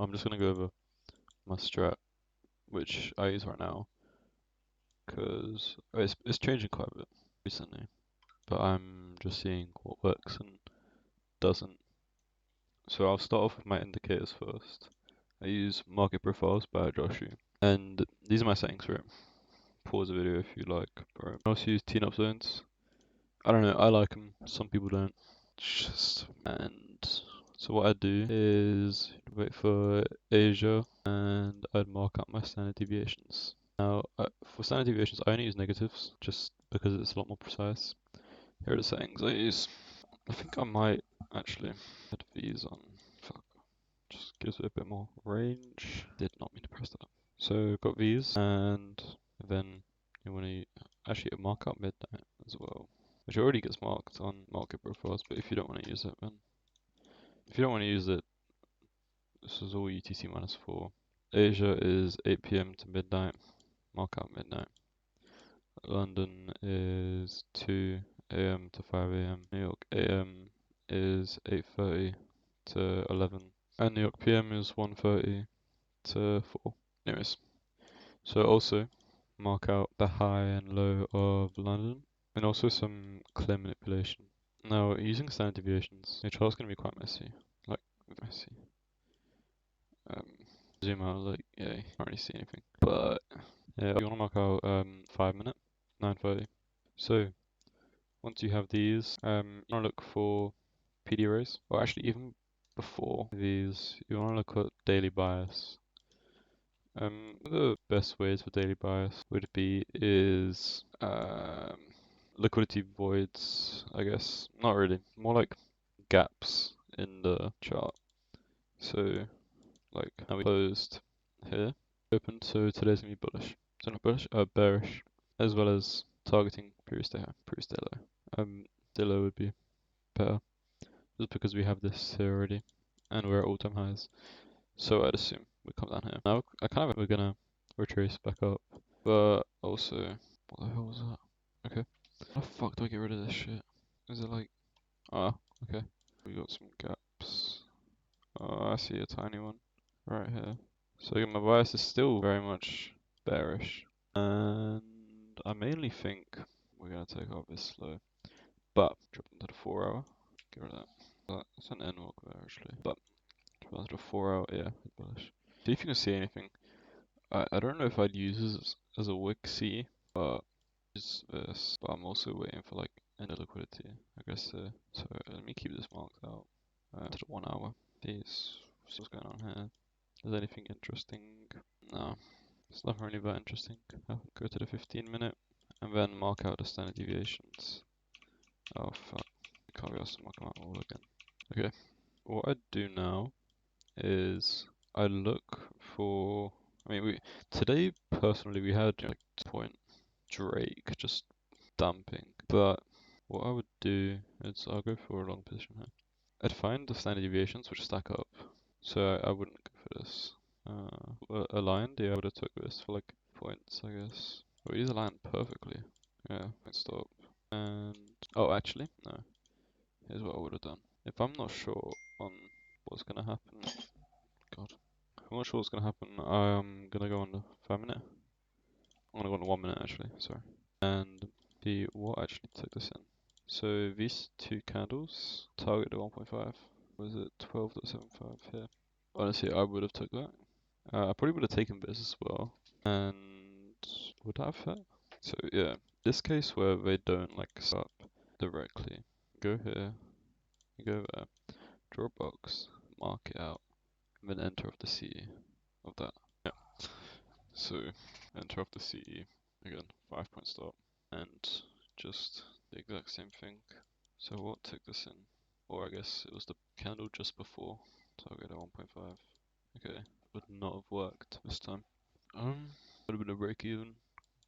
I'm just gonna go over my strat, which I use right now, because it's changing quite a bit recently. But I'm just seeing what works and doesn't. So I'll start off with my indicators first. I use market profiles by Joshu, and these are my settings for it. Pause the video if you like. Bro. I also use tune-up zones. I don't know, I like them. Some people don't. And so what I do is wait for Asia, and I'd mark up my standard deviations. Now, for standard deviations, I only use negatives just because it's a lot more precise. Here are the settings I use. I think I might actually add these on. Fuck. Just gives it a bit more range. Did not mean to press that. So got these, and then you want to actually mark up midnight as well, which already gets marked on market profiles. But if you don't want to use it, then if you don't want to use it, this is all UTC -4. Asia is 8 p.m. to midnight. Mark out midnight. London is 2 a.m. to 5 a.m. New York AM is 8:30 to 11, and New York PM is 1:30 to 4. Anyways, so also mark out the high and low of London, and also some clear manipulation. Now, using standard deviations, your chart's going to be quite messy, like messy. Zoom out, like, yeah, you can't really see anything. But yeah, you want to mark out 5 minute, 9:30. So once you have these, you want to look for PD arrays, or actually even before these, you want to look at daily bias. The best ways for daily bias would be is liquidity voids, I guess. Not really, more like gaps in the chart. So like now we closed here, open, so today's gonna be bullish. So not bullish, bearish, as well as targeting previous day high, previous day low. Day low would be better, just because we have this here already, and we're at all-time highs. So I'd assume we come down here. Now we're gonna retrace back up, but also, what the hell was that? Okay, how the fuck do I get rid of this shit? Is it like, okay, we got some gaps. Oh, I see a tiny one right here. So again, my bias is still very much bearish, and I mainly think we're gonna take off this slow, but drop into the 4 hour, get rid of that. That's an N walk there actually, but drop into the 4 hour, yeah, bullish. See if you can see anything. I don't know if I'd use this as a wick C, but it's this. But I'm also waiting for like any liquidity, I guess. So let me keep this marked out to the 1 hour. Peace. What's going on here? Is anything interesting? No, it's not really that interesting. I'll go to the 15 minute and then mark out the standard deviations. Oh fuck, can't be asked to mark them out all again. Okay, what I do now is I look for. I mean, today personally we had like point Drake just dumping, but what I would do is I'll go for a long position here. I'd find the standard deviations which stack up, so I wouldn't go for this. Aligned, yeah, I would have took this for like points, I guess. Well, he's aligned perfectly. Yeah, point stop. And oh, actually, no. Here's what I would have done. If I'm not sure on what's gonna happen, God. I'm not sure what's gonna happen. I'm gonna go on the 5 minute. I'm gonna go on the 1 minute actually, sorry. And see what actually took this in. So these two candles target the 1.5. Was it 12.75 here? Honestly, I would have took that. I probably would have taken this as well. And would that have hit? So yeah, this case where they don't like stop directly. Go here, you go there, draw a box, mark it out, and then enter off the CE of that. Yeah. So enter off the CE again, 5 point stop, and just the exact same thing. So what took this in? Or I guess it was the candle just before target at 1.5. Okay, would not have worked this time. Would have been a break even,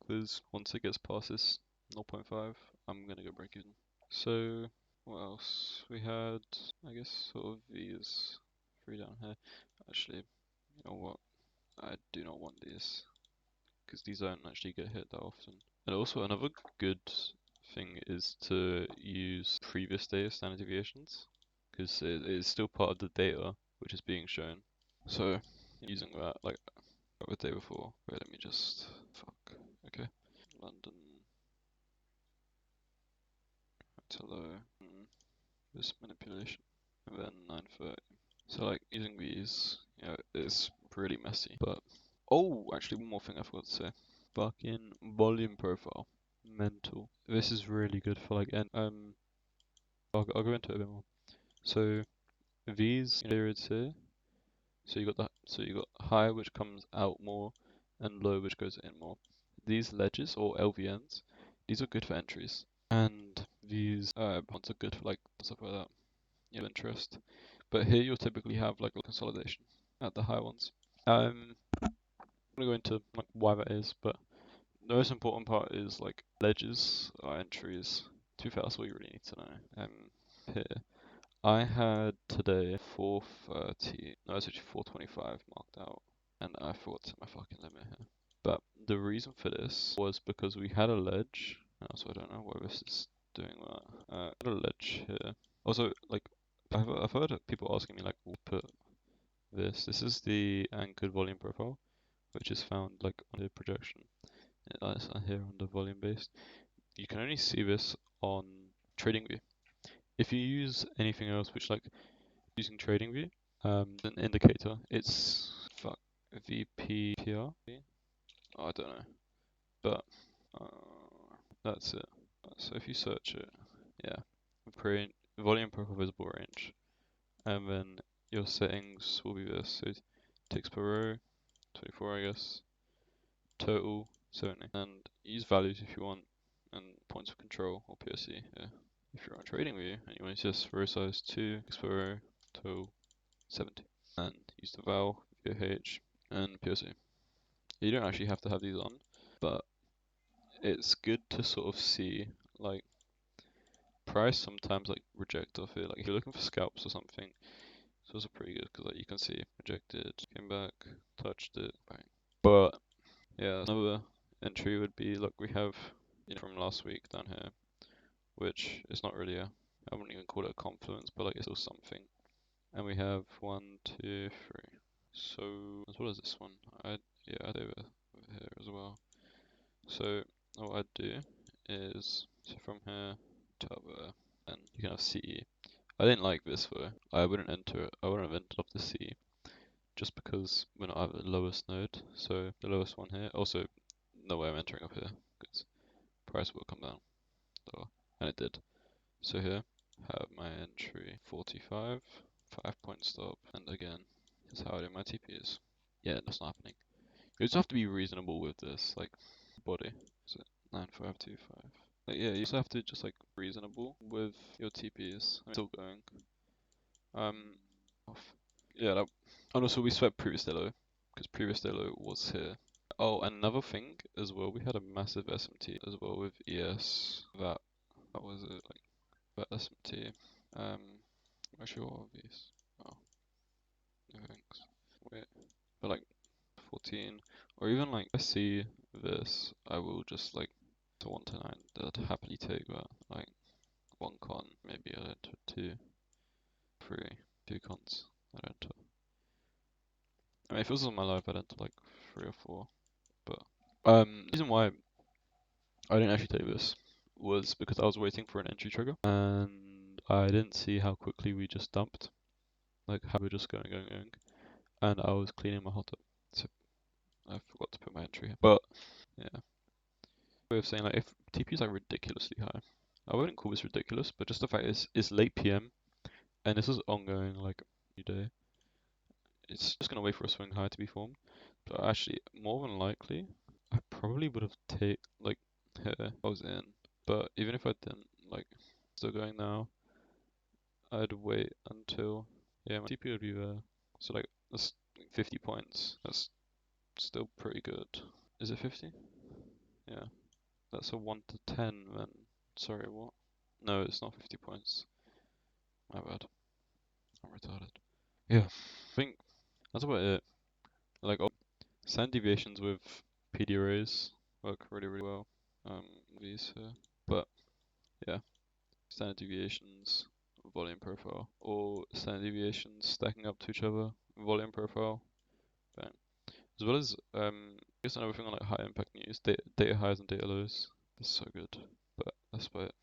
because once it gets past this 0.5, I'm gonna go break even. So what else? We had, I guess, sort of these three down here. Actually, you know what? I do not want these, because these don't actually get hit that often. And also another good thing is to use previous day standard deviations, because it is still part of the data which is being shown. So using that like the day before. Wait, let me just fuck. Okay. London to low. This manipulation. And then 930. So like using these, you know, it's pretty messy. But oh, actually one more thing I forgot to say. Fucking volume profile. Mental. This is really good for like I'll go into it a bit more. So these periods here. So you got high which comes out more and low which goes in more. These ledges or LVNs, these are good for entries. And these bonds are good for like stuff like that. You know, interest. But here you'll typically have like a consolidation at the high ones. I'm gonna go into like why that is, but the most important part is like ledges are entries. To be fair, that's all you really need to know. Here I had today 430. No, it's actually 425 marked out, and I forgot to set my fucking limit here. But the reason for this was because we had a ledge. So I don't know why this is doing that. Had a ledge here. Also, like I've heard of people asking me like, we'll put this. This is the anchored volume profile, which is found like on the projection. It's here on the volume based. You can only see this on TradingView. If you use anything else, which like using TradingView, an indicator, it's fuck VPPR. Oh, I don't know, but that's it. So if you search it, yeah, volume profile visible range, and then your settings will be this. So ticks per row, 24 I guess, total 70, and use values if you want, and points of control or POC. Yeah. If you're on TradingView and you want to just row size 2, ticks per row, total 70, and use the val, VOH, and POC. You don't actually have to have these on, but it's good to sort of see like price sometimes like reject off it. Like if you're looking for scalps or something, it's also pretty good because like you can see rejected, came back, touched it, bang. But yeah, another entry would be like we have from last week down here, which is not really I wouldn't even call it a confluence, but like it's still something. And we have 1, 2, 3. So what is this one? I'd over here as well. So what I'd do is so from here to up there, and you can have CE. I didn't like this though. I wouldn't enter it. I wouldn't have entered up the CE just because we're not at the lowest node. So the lowest one here. Also, no way I'm entering up here because price will come down. So, and it did. So here have my entry 45, 5-point stop, and again, here's how I do my TPs. Yeah, that's not happening. You just have to be reasonable with this, like body. Is it 9525? Like yeah, you just have to just like reasonable with your TPs. I'm still going. Off. Yeah, and also we swept previous day low because previous day low was here. Oh, another thing as well, we had a massive SMT as well with ES. That was it, like that SMT. Actually, what are these? Oh, no thanks. Wait, but like 14, or even like I see this, I will just like to 1 to 9. I'd happily take that. Like 1 con, maybe I'd enter 2, 3, 2 cons. I'd enter. I mean, if it was on my life, I'd enter like 3 or 4. But the reason why I didn't actually take this was because I was waiting for an entry trigger, and I didn't see how quickly we just dumped, like how we were just going, and I was cleaning my hot tub, so I forgot to put my entry here. But yeah, way of saying like if TP is like ridiculously high, I wouldn't call this ridiculous, but just the fact is it's late PM and this is ongoing like every day. It's just gonna wait for a swing high to be formed. But actually, more than likely, I probably would have take like here I was in. But even if I didn't, like still going now, I'd wait until yeah my TP would be there. So like that's 50 points. That's still pretty good. Is it 50? Yeah. That's a 1 to 10 then. Sorry, what? No, it's not 50 points. My bad. I'm retarded. Yeah, I think that's about it. Like, standard deviations with PD arrays work really, really well. These here. But, yeah, standard deviations, volume profile, or standard deviations stacking up to each other, volume profile, bang. As well as I guess another thing on like high impact news, data highs and data lows. It's so good, but that's about it.